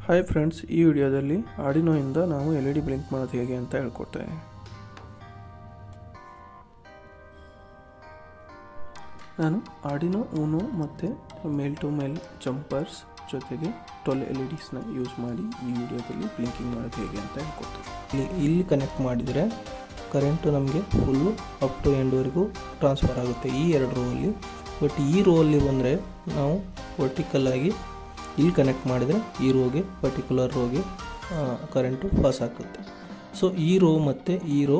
Hi friends, ಈ ವಿಡಿಯೋದಲ್ಲಿ ಆರ್ಡಿನೋಯಿಂದ ನಾವು LED ಬ್ಲಿಂಕ್ ಮಾಡೋದು ಹೇಗೆ ಅಂತ ಹೇಳ್ಕೊಡ್ತೇನೆ. ನಾನು ಆರ್ಡಿನೋ ಊನೋ ಮತ್ತು ಮೇಲ್ ಟು ಮೇಲ್ ಜಂಪರ್ಸ್ ಜೊತೆಗೆ 12 LEDಸ್ನ ಯೂಸ್ ಮಾಡಿ ಈ ವಿಡಿಯೋದಲ್ಲಿ ಬ್ಲಿಂಕಿಂಗ್ ಮಾಡೋದು ಹೇಗೆ ಅಂತ ಹೇಳ್ಕೊಡ್ತೇನೆ. ಇಲ್ಲಿ ಕನೆಕ್ಟ್ ಮಾಡಿದರೆ ಕರೆಂಟು ನಮಗೆ ಫುಲ್ಲು ಅಪ್ ಟು ಎಂಡ್ವರೆಗೂ ಟ್ರಾನ್ಸ್ಫರ್ ಆಗುತ್ತೆ ಈ ಎರಡು ರೋವಲ್ಲಿ. ಬಟ್ ಈ ರೋವಲ್ಲಿ ಬಂದರೆ ನಾವು ವರ್ಟಿಕಲ್ಲಾಗಿ ಇಲ್ಲಿ ಕನೆಕ್ಟ್ ಮಾಡಿದರೆ ಈ ರೋಗೆ ಪರ್ಟಿಕ್ಯುಲರ್ ರೋಗೆ ಕರೆಂಟು ಪಾಸ್ ಆಗುತ್ತೆ. ಸೊ ಈ ರೋ ಮತ್ತು ಈ ರೋ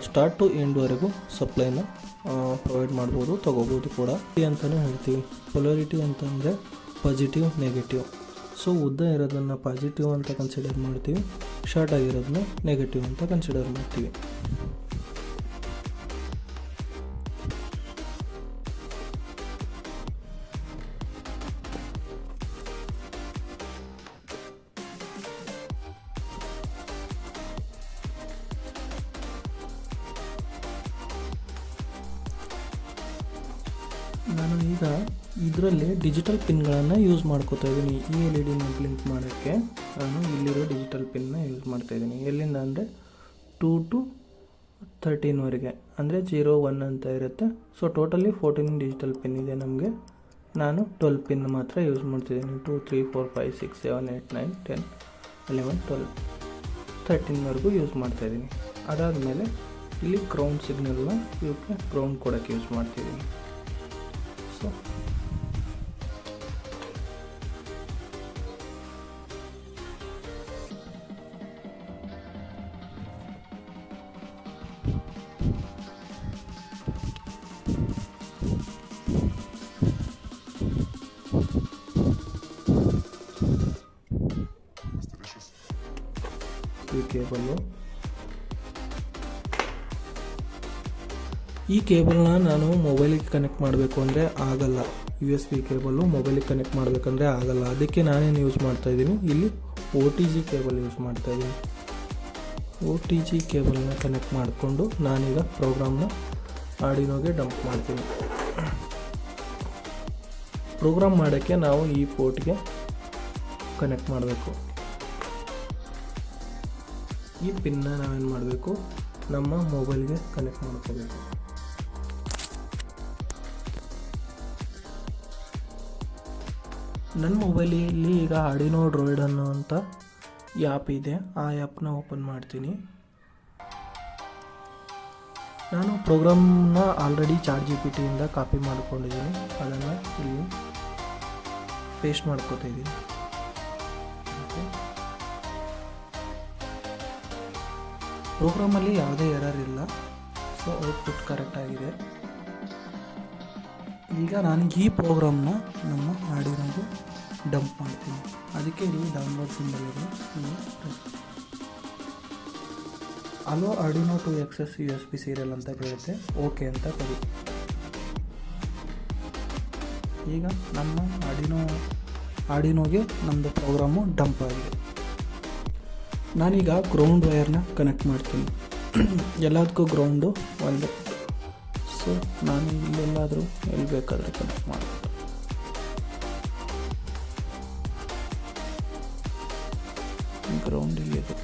ಸ್ಟಾರ್ಟ್ ಟು ಎಂಡ್ವರೆಗೂ ಸಪ್ಲೈನ ಪ್ರೊವೈಡ್ ಮಾಡ್ಬೋದು, ತೊಗೋಬೋದು ಕೂಡ ಅಂತಲೂ ಹೇಳ್ತೀವಿ. ಪೊಲಾರಿಟಿ ಅಂತಂದರೆ ಪಾಸಿಟಿವ್ ನೆಗೆಟಿವ್. ಸೊ ಉದ್ದ ಇರೋದನ್ನು ಪಾಸಿಟಿವ್ ಅಂತ ಕನ್ಸಿಡರ್ ಮಾಡ್ತೀವಿ, ಶಾರ್ಟ್ ಆಗಿರೋದನ್ನ ನೆಗೆಟಿವ್ ಅಂತ ಕನ್ಸಿಡರ್ ಮಾಡ್ತೀವಿ. ನಾನು ಈಗ ಇದರಲ್ಲಿ ಡಿಜಿಟಲ್ ಪಿನ್ಗಳನ್ನು ಯೂಸ್ ಮಾಡ್ಕೋತಾ ಇದ್ದೀನಿ. ಈ LED ಬ್ಲಿಂಕ್ ಮಾಡೋಕ್ಕೆ ನಾನು ಇಲ್ಲಿರೋ ಡಿಜಿಟಲ್ ಪಿನ್ನ ಯೂಸ್ ಮಾಡ್ತಾಯಿದ್ದೀನಿ. ಎಲ್ಲಿಂದ ಅಂದರೆ 2 to 13ವರೆಗೆ, ಅಂದರೆ 0, 1 ಅಂತ ಇರುತ್ತೆ. ಸೊ ಟೋಟಲಿ 14 ಡಿಜಿಟಲ್ ಪಿನ್ ಇದೆ ನಮಗೆ. ನಾನು 12 ಪಿನ್ ಮಾತ್ರ ಯೂಸ್ ಮಾಡ್ತಿದ್ದೀನಿ. 2, 3, 4, 5, 6, 7, 8, 9, 10, 11, 12, 13ವರೆಗೂ ಯೂಸ್ ಮಾಡ್ತಾಯಿದ್ದೀನಿ. ಅದಾದಮೇಲೆ ಇಲ್ಲಿ ಗ್ರೌಂಡ್ ಸಿಗ್ನಲ್ನ ಇವಕ್ಕೆ ಗ್ರೌಂಡ್ ಕೊಡೋಕ್ಕೆ ಯೂಸ್ ಮಾಡ್ತಿದ್ದೀನಿ. ಸೊ ಈ ಕೇಬಲ್ನ ನಾನು ಮೊಬೈಲಿಗೆ ಕನೆಕ್ಟ್ ಮಾಡಬೇಕು ಅಂದರೆ ಆಗಲ್ಲ. USB ಕೇಬಲ್ಲು ಮೊಬೈಲಿಗೆ ಕನೆಕ್ಟ್ ಮಾಡಬೇಕಂದ್ರೆ ಆಗಲ್ಲ. ಅದಕ್ಕೆ ನಾನೇನು ಯೂಸ್ ಮಾಡ್ತಾಯಿದ್ದೀನಿ, ಇಲ್ಲಿ OTG ಕೇಬಲ್ ಯೂಸ್ ಮಾಡ್ತಾಯಿದ್ದೀನಿ. OTG ಕೇಬಲ್ನ ಕನೆಕ್ಟ್ ಮಾಡಿಕೊಂಡು ನಾನೀಗ ಪ್ರೋಗ್ರಾಮ್ನ ಆರ್ಡಿನೋಗೆ ಡಂಪ್ ಮಾಡ್ತೀನಿ. ಪ್ರೋಗ್ರಾಮ್ ಮಾಡೋಕ್ಕೆ ನಾವು ಈ ಪೋರ್ಟ್ಗೆ ಕನೆಕ್ಟ್ ಮಾಡಬೇಕು. ಈ ಪಿನ್ನ ನಾವೇನು ಮಾಡಬೇಕು, ನಮ್ಮ ಮೊಬೈಲ್ಗೆ ಕನೆಕ್ಟ್ ಮಾಡ್ಕೋಬೇಕು. ನನ್ನ ಮೊಬೈಲಲ್ಲಿ ಈಗ ಆರ್ಡಿನೋ ಡ್ರಾಯ್ಡ್ ಅನ್ನೋಂಥ ಆ್ಯಪ್ ಇದೆ. ಆ ಆ್ಯಪ್ನ ಓಪನ್ ಮಾಡ್ತೀನಿ. ನಾನು ಪ್ರೋಗ್ರಾಮ್ನ ಆಲ್ರೆಡಿ ChatGPTಯಿಂದ ಕಾಪಿ ಮಾಡ್ಕೊಂಡಿದ್ದೀನಿ. ಅದನ್ನು ಇಲ್ಲಿ ಪೇಸ್ಟ್ ಮಾಡ್ಕೋತಾ ಇದ್ದೀನಿ. ಪ್ರೋಗ್ರಾಮಲ್ಲಿ ಯಾವುದೇ ಎರರ್ ಇಲ್ಲ. ಸೊ ಔಟ್ಪುಟ್ ಕರೆಕ್ಟಾಗಿದೆ. ಈಗ ನಾನು ಈ ಪ್ರೋಗ್ರಾಮ್ನ ನಮ್ಮ ಆರ್ಡಿನೋಗೆ ಡಂಪ್ ಮಾಡ್ತೀನಿ. ಅದಕ್ಕೆ ಇಲ್ಲಿ ಡೌನ್ಲೋಡ್ ಸಿಂಬಲ್ ಇದೆ. Allow Arduino to access USB serial ಅಂತ ಕೇಳುತ್ತೆ. ಓಕೆ ಅಂತ ಕೊಡಿ. ಈಗ ನಮ್ಮ ಆರ್ಡಿನೋಗೆ ನಮ್ಮದು ಪ್ರೋಗ್ರಾಮು ಡಂಪ್ ಆಗಿದೆ. ನಾನೀಗ ಗ್ರೌಂಡ್ ವೈರ್ನ ಕನೆಕ್ಟ್ ಮಾಡ್ತೀನಿ. ಎಲ್ಲದಕ್ಕೂ ಗ್ರೌಂಡು ಒಂದೇ. ಸೊ ನಾನು ಇಲ್ಲೆಲ್ಲಾದರೂ ಎಲ್ಲಿ ಬೇಕಾದರೆ ಕನೆಕ್ಟ್ ಮಾಡ್ಬೋದು. ಗ್ರೌಂಡ್ ಇಲ್ಲಿದೆ.